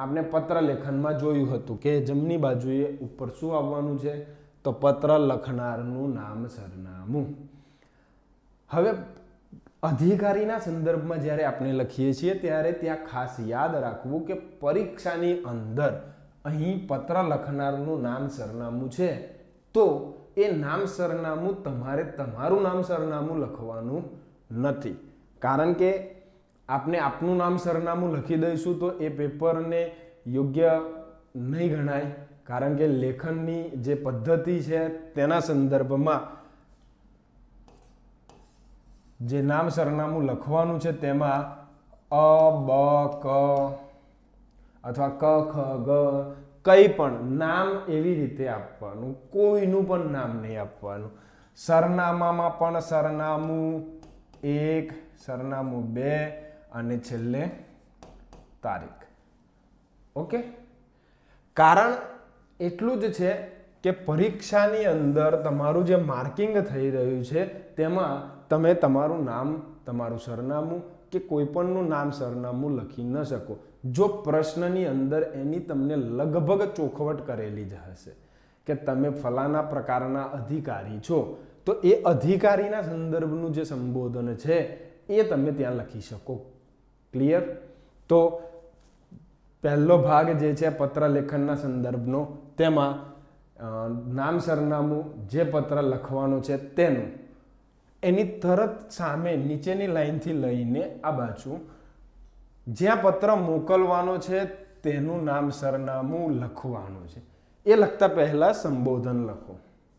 આપણે પત્ર લેખનમાં જોયું હતું કે જમણી બાજુએ ઉપર શું આવવાનું છે, તો પત્ર લખનારનું નામ સરનામું. હવે અધિકારીના સંદર્ભમાં જ્યારે આપણે લખીએ છીએ ત્યારે ત્યાં ખાસ યાદ રાખવું કે પરીક્ષાની અંદર અહીં પત્ર લખનારનું નામ સરનામું છે, તો એ નામ સરનામું તમારે તમારું નામ સરનામું લખવાનું નથી. કારણ કે આપણે આપનું નામ સરનામું લખી દઈશું તો એ પેપરને યોગ્ય નહીં ગણાય. કારણ કે લેખનની જે પદ્ધતિ છે તેના સંદર્ભમાં જે નામ સરનામું લખવાનું છે તેમાં અ, બ, ક અથવા ક, ખ, ગ કંઈ પણ નામ એવી રીતે આપવાનું, કોઈનું પણ નામ નહીં આપવાનું. સરનામામાં પણ સરનામું 1, સરનામું 2 અને છેલ્લે તારીખ. ઓકે, કારણ એટલું જ છે કે પરીક્ષાની અંદર તમારું જે માર્કિંગ થઈ રહ્યું છે તેમાં તમે તમારું નામ, તમારું સરનામું કે કોઈપણનું નામ સરનામું લખી ન શકો જો પ્રશ્નની અંદર એની તમને લગભગ ચોખવટ કરેલી જ હશે કે તમે ફલાણા પ્રકારના અધિકારી છો, તો એ અધિકારીના સંદર્ભનું જે સંબોધન છે એ તમે ત્યાં લખી શકો. ક્લિયર? તો પહેલો ભાગ જે છે પત્ર લેખનના સંદર્ભનો, તેમાં નામ સરનામું જે પત્ર લખવાનો છે તેનું એની તરત સામે નીચેની લાઈનથી લઈને આ બાજુ જ્યાં પત્ર મોકલવાનો છે તેનું નામ સરનામું લખવાનું છે. એ લખતા પહેલા સંબોધન લખો.